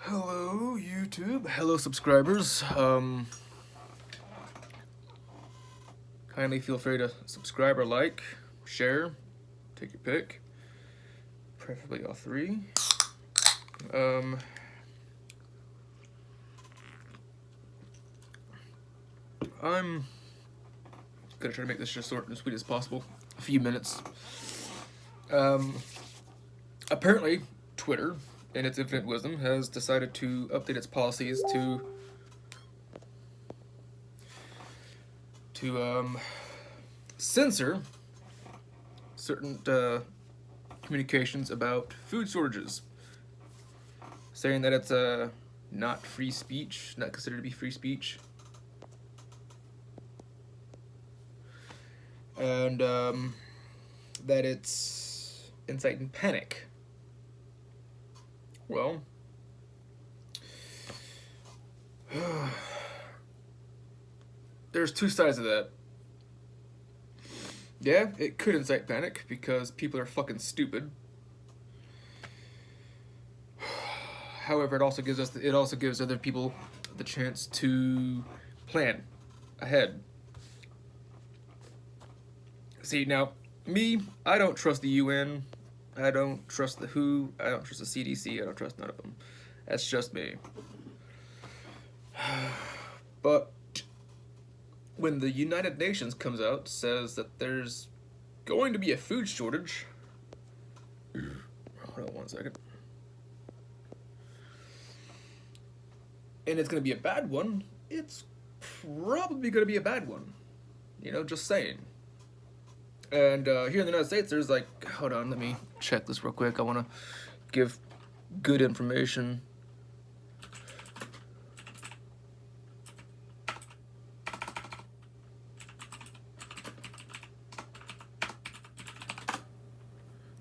Hello, YouTube. Hello, subscribers. Kindly feel free to subscribe or like, share, take your pick. Preferably all three. I'm gonna try to make this just short and sweet as possible. A few minutes. Apparently, Twitter, in its infinite wisdom, has decided to update its policies to censor certain communications about food shortages, saying that it's not free speech, not considered to be free speech, and that it's inciting panic. Well, there's two sides of that. Yeah, it could incite panic because people are fucking stupid. However, it also gives other people the chance to plan ahead. See, now, me, I don't trust the UN. I don't trust the WHO. I don't trust the CDC. I don't trust none of them. That's just me. But when the United Nations comes out, says that there's going to be a food shortage. Hold on one second. And it's going to be a bad one. It's probably going to be a bad one. You know, just saying. And here in the United States, there's like, hold on, let me check this real quick. I want to give good information.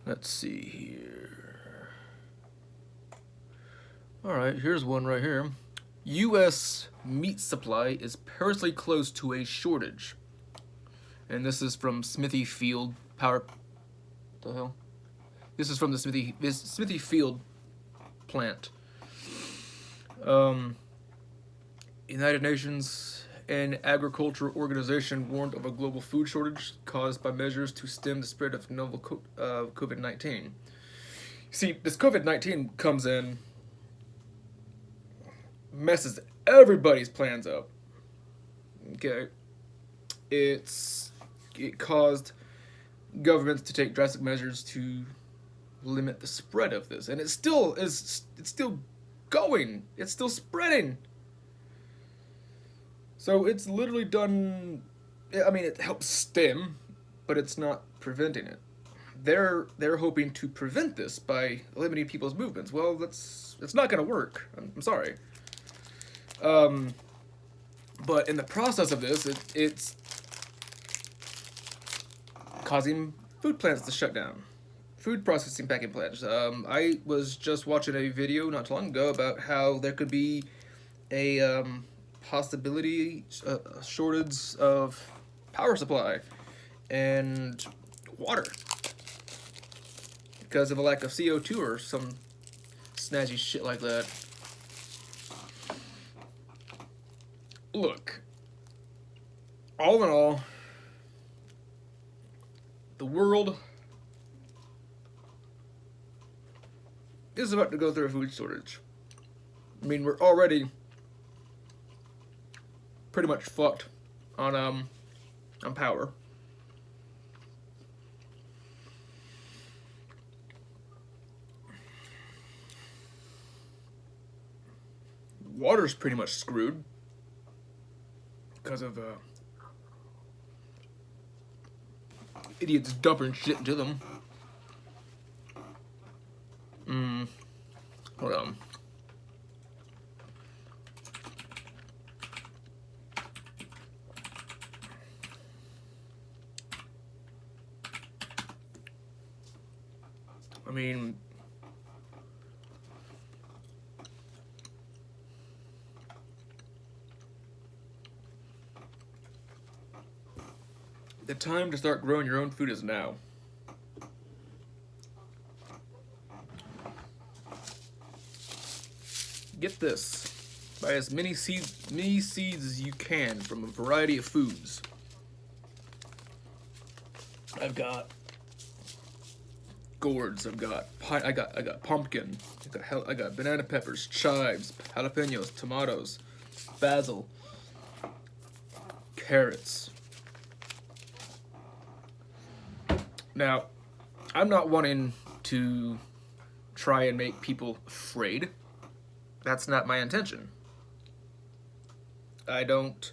Let's see here. Alright, here's one right here. U.S. meat supply is perilously close to a shortage. And this is from Smithy Field Power. What the hell? This is from the Smithy Field plant. United Nations and Agriculture Organization warned of a global food shortage caused by measures to stem the spread of novel COVID-19. See, this COVID-19 comes in, messes everybody's plans up. Okay, it caused governments to take drastic measures to limit the spread of this, and it's still going. It's still spreading. So it's literally done. I mean, it helps stem, but it's not preventing it. They're hoping to prevent this by limiting people's movements. Well, it's not going to work. I'm sorry. But in the process of this, it's causing food plants to shut down. Food processing packing plants. I was just watching a video not too long ago about how there could be a possibility shortage of power supply and water because of a lack of CO2 or some snazzy shit like that. Look, all in all, the world is about to go through a food shortage. I mean, we're already pretty much fucked on power. Water's pretty much screwed because of idiots dumping shit into them. Hold on. I mean, the time to start growing your own food is now. get this. Buy as many seeds as you can from a variety of foods. I've got gourds. I got pumpkin. I got banana peppers, chives, jalapenos, tomatoes, basil, carrots. Now, I'm not wanting to try and make people afraid. That's not my intention. I don't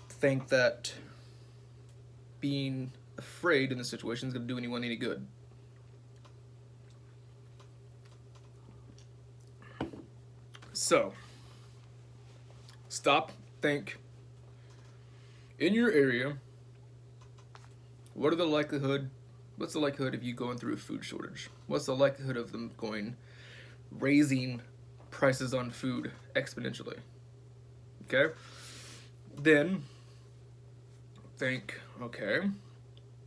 think that being afraid in this situation is going to do anyone any good. So, stop, think. In your area, what's the likelihood of you going through a food shortage? What's the likelihood of them raising prices on food exponentially? Okay? Then, think, okay,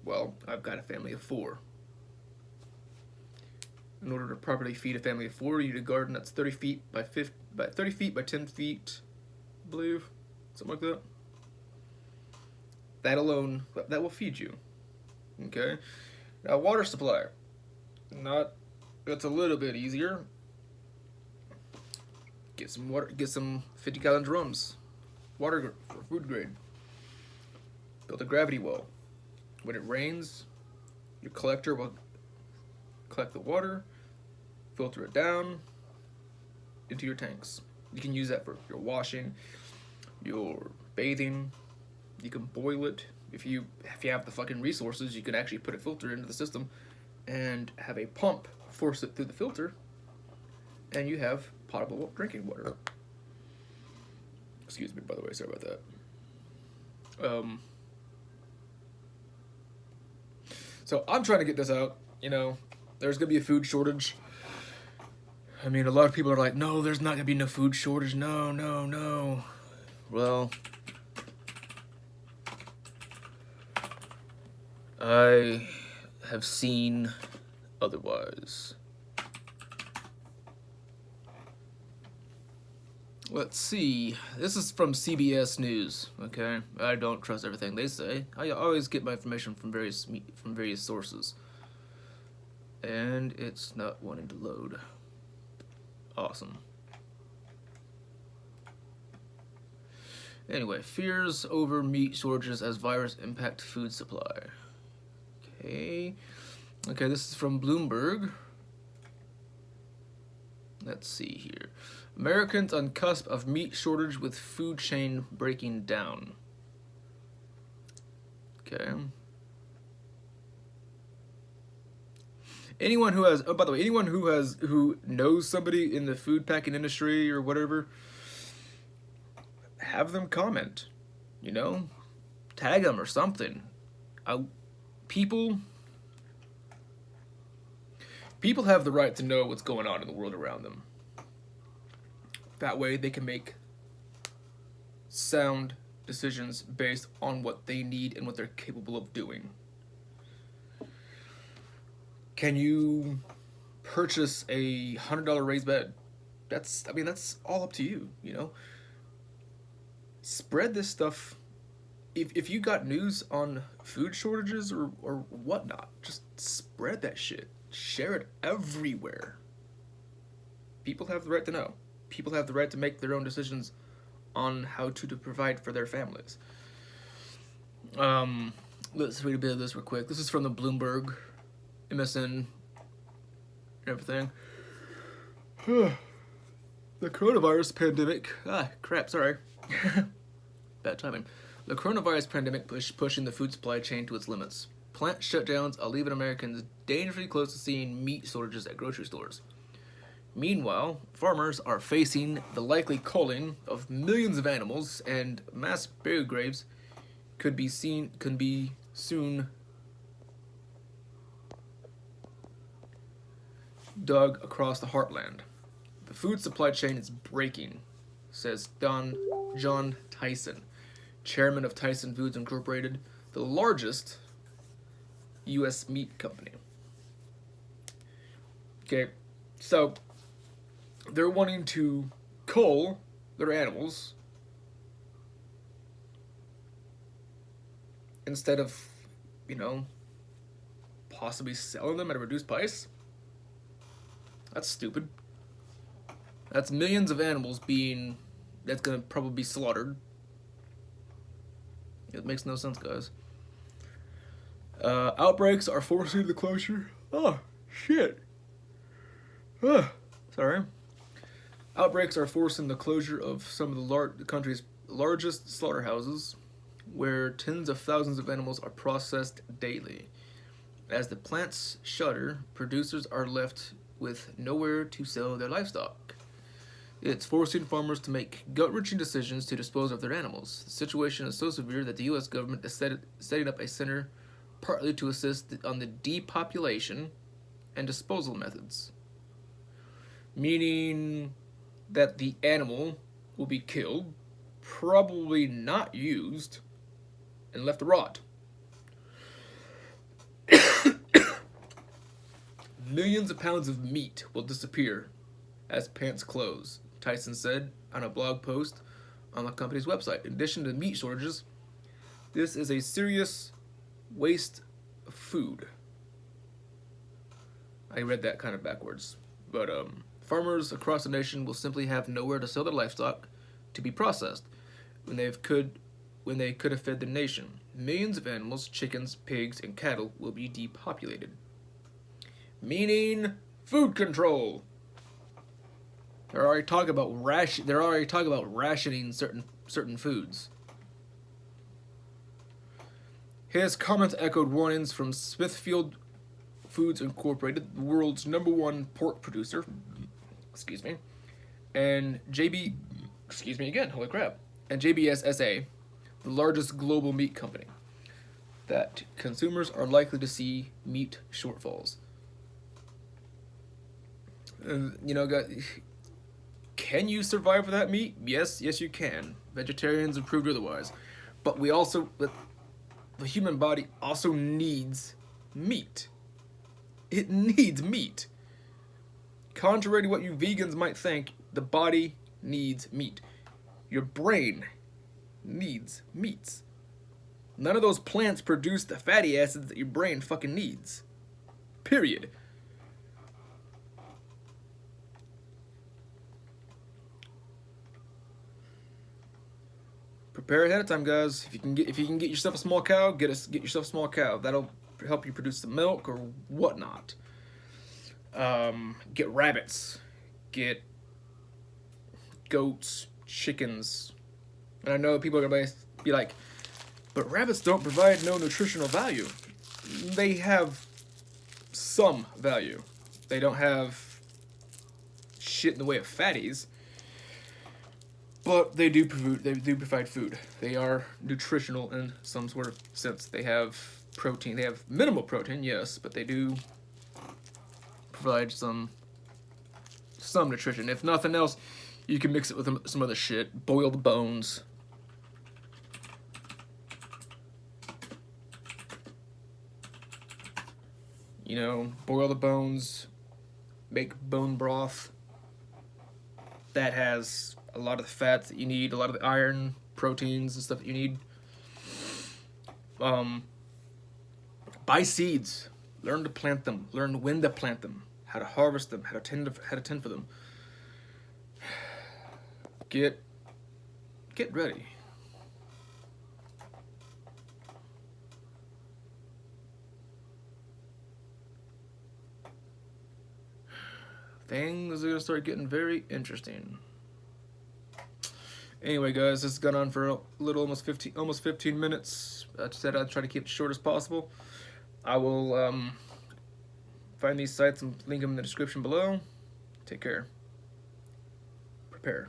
well, I've got a family of 4. In order to properly feed a family of 4, you need a garden that's 30 feet by 30 feet by 10 feet, I believe, something like that. That alone, that will feed you. Okay? Now, water supply. It's a little bit easier. Get some water, get some 50-gallon drums. Water for food grade. Build a gravity well. When it rains, your collector will collect the water, filter it down into your tanks. You can use that for your washing, your bathing. You can boil it. If you have the fucking resources, you can actually put a filter into the system and have a pump force it through the filter, and you have potable drinking water. Excuse me, by the way, sorry about that. So I'm trying to get this out. You know, there's gonna be a food shortage. I mean, a lot of people are like, no, there's not gonna be no food shortage. No. Well, I have seen otherwise. Let's see. This is from CBS News. Okay, I don't trust everything they say. I always get my information from various sources, and it's not wanting to load. Awesome. Anyway, fears over meat shortages as virus impact food supply. Okay, this is from Bloomberg. Let's see here. Americans on cusp of meat shortage with food chain breaking down. Okay. Anyone who has, oh, by the way, who knows somebody in the food packing industry or whatever, have them comment, you know, tag them or something. People have the right to know what's going on in the world around them. That way they can make sound decisions based on what they need and what they're capable of doing. Can you purchase a $100 raised bed? That's all up to you, you know? Spread this stuff. If you got news on food shortages or whatnot, just spread that shit. Share it everywhere. People have the right to know. People have the right to make their own decisions on how to provide for their families. Let's read a bit of this real quick. This is from the Bloomberg, MSN, everything. The coronavirus pandemic. Sorry. Bad timing. The coronavirus pandemic pushing the food supply chain to its limits. Plant shutdowns are leaving Americans dangerously close to seeing meat shortages at grocery stores. Meanwhile, farmers are facing the likely culling of millions of animals, and mass burial graves could be soon dug across the heartland. The food supply chain is breaking, says John Tyson, chairman of Tyson Foods Incorporated, the largest U.S. meat company. Okay, so they're wanting to cull their animals instead of, you know, possibly selling them at a reduced price. That's stupid. That's millions of animals that's gonna probably be slaughtered. It makes no sense, guys. Outbreaks are forcing the closure. Oh, shit. Sorry. Outbreaks are forcing the closure of some of the country's largest slaughterhouses, where tens of thousands of animals are processed daily. As the plants shutter, producers are left with nowhere to sell their livestock. It's forcing farmers to make gut-wrenching decisions to dispose of their animals. The situation is so severe that the U.S. government is setting up a center partly to assist on the depopulation and disposal methods. Meaning that the animal will be killed, probably not used, and left to rot. Millions of pounds of meat will disappear as plants close, Tyson said on a blog post on the company's website. In addition to meat shortages, this is a serious waste of food. I read that kind of backwards. But farmers across the nation will simply have nowhere to sell their livestock to be processed when they could have fed the nation. Millions of animals, chickens, pigs, and cattle will be depopulated. Meaning food control. They're already talking about rationing certain foods. His comments echoed warnings from Smithfield Foods Incorporated, the world's #1 pork producer. And and JBS-SA, the largest global meat company, that consumers are likely to see meat shortfalls. Can you survive without meat? Yes, you can. Vegetarians have proved otherwise. But the human body also needs meat. It needs meat. Contrary to what you vegans might think, the body needs meat. Your brain needs meats. None of those plants produce the fatty acids that your brain fucking needs. Period. Prepare ahead of time, guys. If you can get yourself a small cow, get yourself a small cow. That'll help you produce the milk or whatnot. Get rabbits, get goats, chickens. And I know people are gonna be like, but rabbits don't provide no nutritional value. They have some value. They don't have shit in the way of fatties. But they do provide food. They are nutritional in some sort of sense. They have protein. They have minimal protein, yes, but they do provide some nutrition. If nothing else, you can mix it with some other shit. Boil the bones. Boil the bones. Make bone broth. That has a lot of the fats that you need, a lot of the iron, proteins, and stuff that you need. Buy seeds. Learn to plant them. Learn when to plant them. How to harvest them. How to tend for them. Get ready. Things are gonna start getting very interesting. Anyway, guys, this has gone on for a little, almost 15 minutes. I said I'd try to keep it short as possible. I will find these sites and link them in the description below. Take care. Prepare.